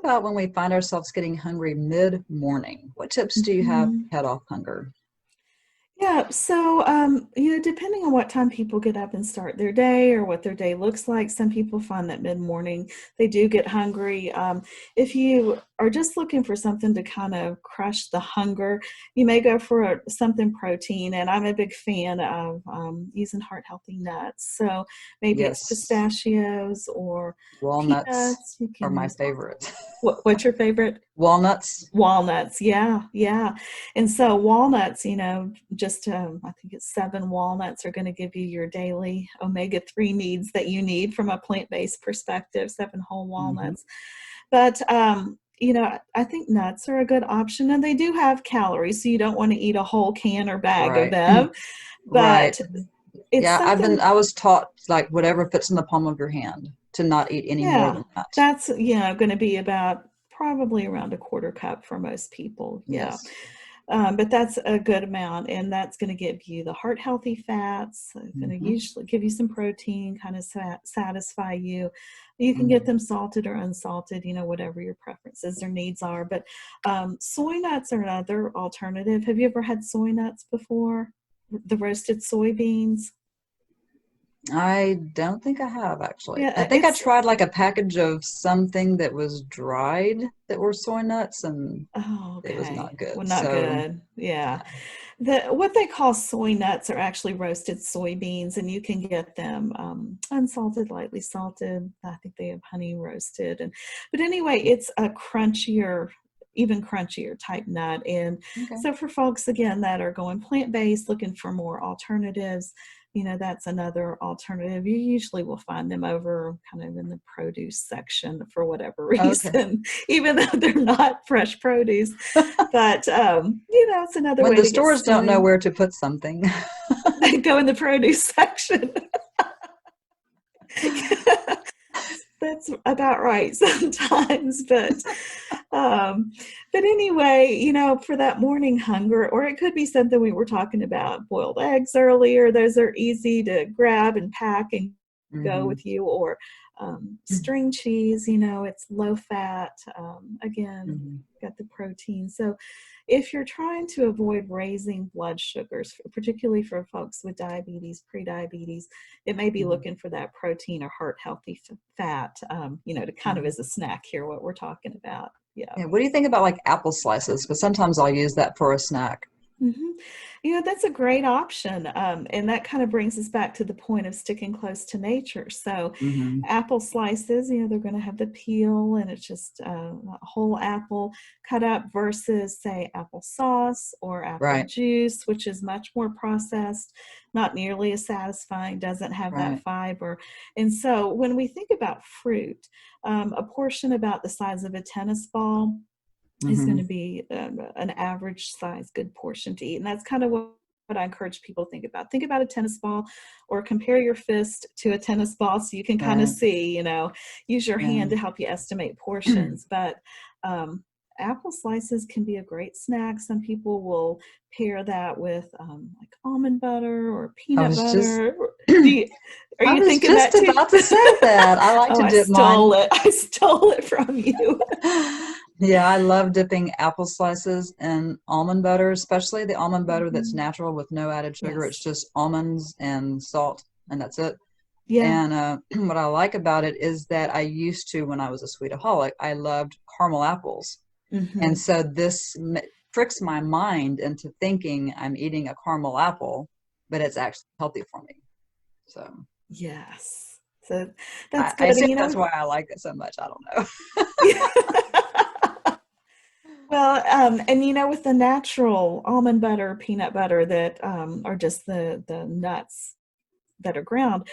about when we find ourselves getting hungry mid-morning? What tips do you have to Mhm. head off hunger? Yeah, so depending on what time people get up and start their day or what their day looks like, some people find that mid-morning they do get hungry. If you are just looking for something to kind of crush the hunger, you may go for something protein. And I'm a big fan of using heart-healthy nuts. So maybe it's Yes, pistachios or walnuts peanuts. You are can my use favorite. what's your favorite? Walnuts. Walnuts, yeah, yeah. And so walnuts, just I think it's 7 walnuts are going to give you your daily omega-3 needs that you need from a plant-based perspective, 7 whole walnuts. But I think nuts are a good option, and they do have calories, so you don't want to eat a whole can or bag of Right. them. Right. But it's Yeah, something, I was taught like whatever fits in the palm of your hand to not eat any more yeah, than that. that's going to be about probably around a quarter cup for most people. Yeah. Yes. But that's a good amount, and that's going to give you the heart healthy fats. It's going to Hmm. usually give you some protein, kind of satisfy you. You can get Hmm. them salted or unsalted, whatever your preferences or needs are. But soy nuts are another alternative. Have you ever had soy nuts before? The roasted soybeans? I don't think I have actually. I Yeah, think I tried like a package of something that was dried that were soy nuts and oh, it was okay. not good. Well, not So, good. Yeah. yeah. What they call soy nuts are actually roasted soybeans, and you can get them unsalted, lightly salted. I think they have honey roasted, but anyway, it's a crunchier, even crunchier type nut. And Okay. so for folks again that are going plant based, looking for more alternatives, that's another alternative. You usually will find them over kind of in the produce section for whatever Okay. reason, even though they're not fresh produce. But it's another When way the to get stores don't know soy. where to put something. They go in the produce section. That's about right sometimes, um, but anyway, for that morning hunger, or it could be something we were talking about, boiled eggs earlier. Those are easy to grab and pack and go Hmm. with you, or string cheese. It's low fat. Again, Hmm. got the protein. So if you're trying to avoid raising blood sugars, particularly for folks with diabetes, pre-diabetes, it may be Hmm. looking for that protein or heart healthy fat, to kind of Hmm. as a snack here, what we're talking about. Yeah. Yeah. What do you think about like apple slices? Because sometimes I'll use that for a snack. hmm that's a great option. And that kind of brings us back to the point of sticking close to nature. So, Hmm. apple slices, they're going to have the peel, and it's just a whole apple cut up versus, say, applesauce or apple Right. juice, which is much more processed, not nearly as satisfying, doesn't have that Right. fiber. And so, when we think about fruit, a portion about the size of a tennis ball is going Hmm. to be an average size good portion to eat. And that's kind of what I encourage people to think about. Think about a tennis ball, or compare your fist to a tennis ball so you can kind of Right. see, use your Yeah. hand to help you estimate portions. But um, apple slices can be a great snack. Some people will pair that with like almond butter or I peanut was just butter. Do I you, are you was thinking just that too? about to say that. I like Oh, to I dip stole mine. it. I stole it from you. Yeah, I love dipping apple slices in almond butter, especially the almond butter that's Mhm. natural with no added sugar. It's Yes. just almonds and salt, and that's it. Yeah. And what I like about it is that I used to, when I was a sweetaholic, I loved caramel apples. And hmm so this tricks my mind into thinking I'm eating a caramel apple, but it's actually healthy for me. So Yes. So I, that's I good. And assume that's why I like it so much. I don't know. well, and with the natural almond butter, peanut butter that are just the nuts that are ground.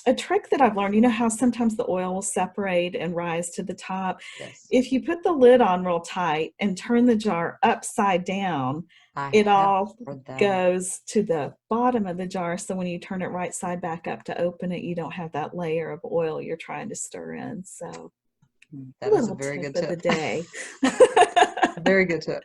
A trick that I've learned, how sometimes the oil will separate and rise to the top. Yes, If you put the lid on real tight and turn the jar upside down, I it have all heard that. goes to the bottom of the jar. So when you turn it right side back up to open it, you don't have that layer of oil you're trying to stir in. So, That is a little very tip good of the tip. day. Very good tip.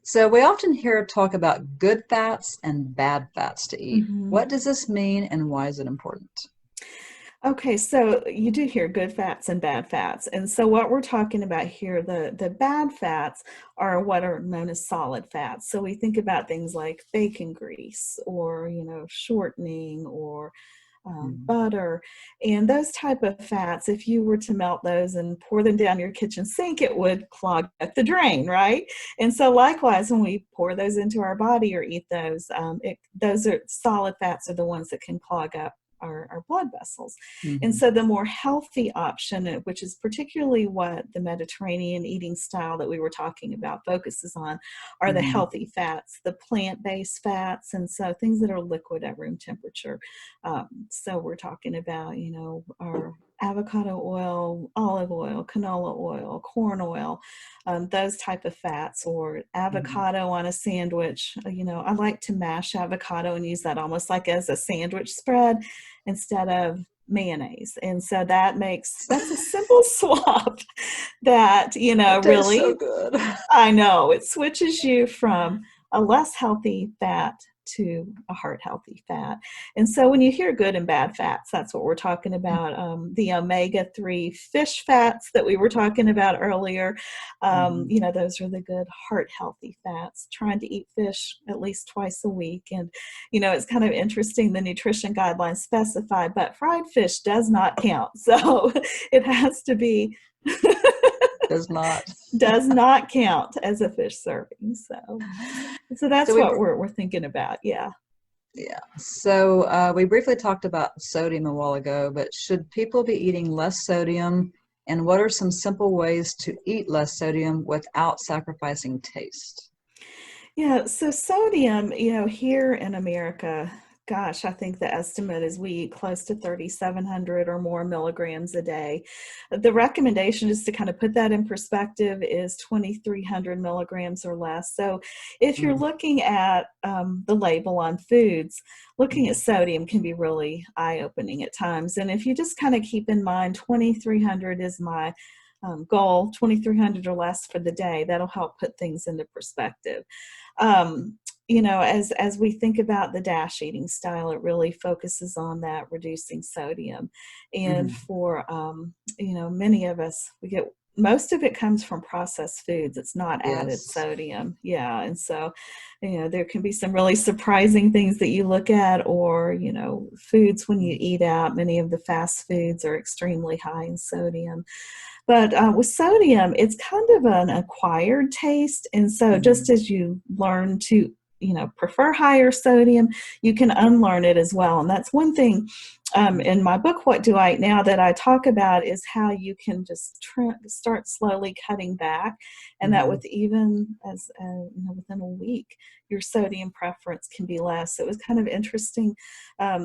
So we often hear talk about good fats and bad fats to eat. Mhm. What does this mean and why is it important? Okay, so you do hear good fats and bad fats. And so what we're talking about here, the bad fats are what are known as solid fats. So we think about things like bacon grease or, shortening or Mhm. butter, and those type of fats. If you were to melt those and pour them down your kitchen sink, it would clog up the drain, right? And so likewise, when we pour those into our body or eat those, those are solid fats are the ones that can clog up our blood vessels. And Mhm. so the more healthy option, which is particularly what the Mediterranean eating style that we were talking about focuses on, are the Mhm. healthy fats, the plant-based fats, and so things that are liquid at room temperature. So we're talking about, our avocado oil, olive oil, canola oil, corn oil, those type of fats, or Mhm. avocado on a sandwich. I like to mash avocado and use that almost like as a sandwich spread instead of mayonnaise. And so that's a simple swap that, It tastes so really, good. I know it switches you from a less healthy fat to a heart healthy fat. And so when you hear good and bad fats, that's what we're talking about. The omega-3 fish fats that we were talking about earlier, Mhm. those are the good heart healthy fats. Trying to eat fish at least twice a week. And, it's kind of interesting, the nutrition guidelines specify, but fried fish does not count. So it has to be Does not. does not count as a fish serving. So So that's we what we're thinking about. Yeah. Yeah. So we briefly talked about sodium a while ago, but should people be eating less sodium? And what are some simple ways to eat less sodium without sacrificing taste? Yeah, so sodium, here in America, gosh, I think the estimate is we eat close to 3,700 or more milligrams a day. The recommendation, just to kind of put that in perspective, is 2,300 milligrams or less. So if you're Mm, looking at the label on foods, looking at mhm, sodium can be really eye-opening at times. And if you just kind of keep in mind 2,300 is my goal, 2,300 or less for the day, that'll help put things into perspective. As we think about the DASH eating style, it really focuses on that reducing sodium. And mhm. for many of us, we get most of it comes from processed foods. It's not added Yes. sodium. Yeah. And so, there can be some really surprising things that you look at, or, foods when you Mm, eat out. Many of the fast foods are extremely high in sodium. But with sodium, it's kind of an acquired taste. And so just mhm, as you learn to, prefer higher sodium, you can unlearn it as well. And that's one thing mm, in my book, What Do I Eat Now, that I talk about is how you can just start slowly cutting back. And that mhm. with even as, within a week, your sodium preference can be less. So it was kind of interesting.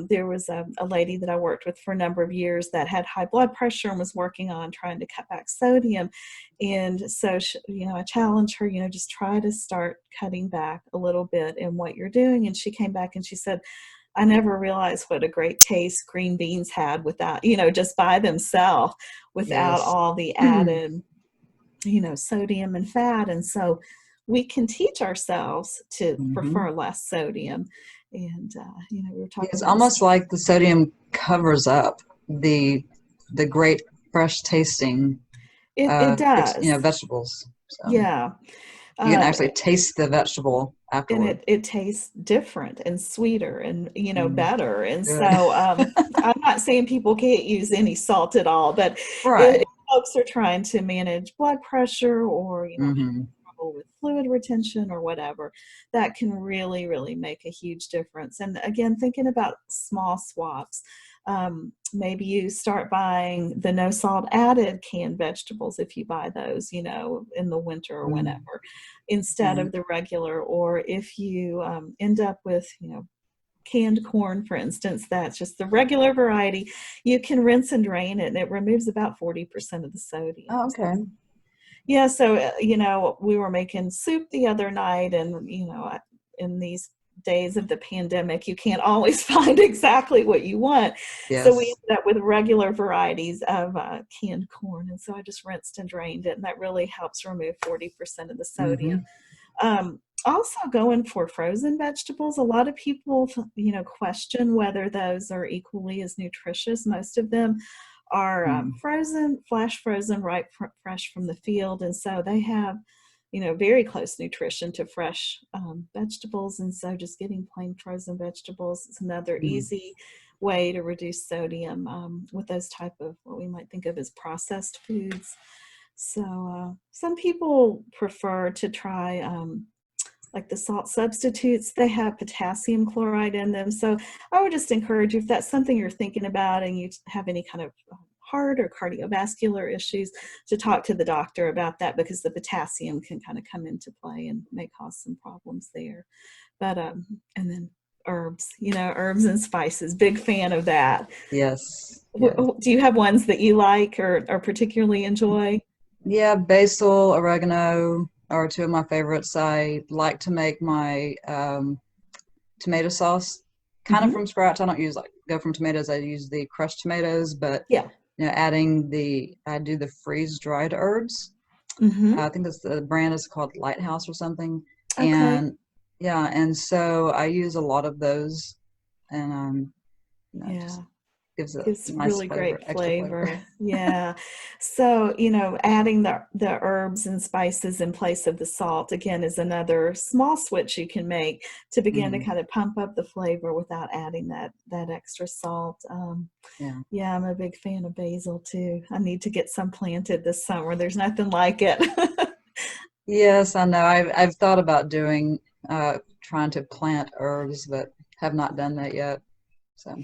There was a lady that I worked with for a number of years that had high blood pressure and was working on trying to cut back sodium. And so, I challenged her, just try to start cutting back a little bit in what you're doing. And she came back and she said, I never realized what a great taste green beans had without, just by themselves, without Yes. all the added, sodium and fat. And so we can teach ourselves to Mhm. prefer less sodium. And, we were talking It's about this. almost like the sodium covers up the the great fresh tasting It does. vegetables. So Yeah. you can Um, actually taste the vegetable and afterward. it tastes different and sweeter and, Mm, better. And good. so I'm not saying people can't use any salt at all, but if Right. folks are trying to manage blood pressure, or, Hmm. trouble with fluid retention or whatever, that can really, really make a huge difference. And again, thinking about small swaps, maybe you start buying the no salt added canned vegetables if you buy those, in the winter or Mm, whenever, instead right. of the regular. Or if you end up with, canned corn, for instance, that's just the regular variety, you can rinse and drain it, and it removes about 40% of the sodium. Oh, okay. Yeah, so, we were making soup the other night, and, in these days of the pandemic, you can't always find exactly what you want. So we Yes. ended up with regular varieties of canned corn. And so I just rinsed and drained it, and that really helps remove 40% of the sodium. Hmm. Also going for frozen vegetables. A lot of people, question whether those are equally as nutritious. Most of them are Mm. frozen, flash frozen, right, fresh from the field, and so they have, very close nutrition to fresh vegetables. And so, just getting plain frozen vegetables is another Mm. easy way to reduce sodium with those type of what we might think of as processed foods. So, some people prefer to try. Like the salt substitutes, they have potassium chloride in them. So I would just encourage you, if that's something you're thinking about and you have any kind of heart or cardiovascular issues, to talk to the doctor about that, because the potassium can kind of come into play and may cause some problems there. But and then herbs, herbs and spices, big fan of that. Yes. Yes. Do you have ones that you like or particularly enjoy? Yeah, basil, oregano are two of my favorites. I like to make my tomato sauce kind of Hmm. from scratch. I don't use like go from tomatoes. I use the crushed tomatoes, but Yeah. adding I do the freeze dried herbs. Hmm. I think the brand is called Lighthouse or something. Okay. And yeah, and so I use a lot of those, and just Yeah. gives a Gives nice really flavor, great extra flavor. flavor. Yeah. So, adding the herbs and spices in place of the salt, again, is another small switch you can make to begin to Mm, kind of pump up the flavor without adding that extra salt. yeah. Yeah, I'm a big fan of basil too. I need to get some planted this summer. There's nothing like it. Yes, I know. I've thought about doing trying to plant herbs, but have not done that yet. So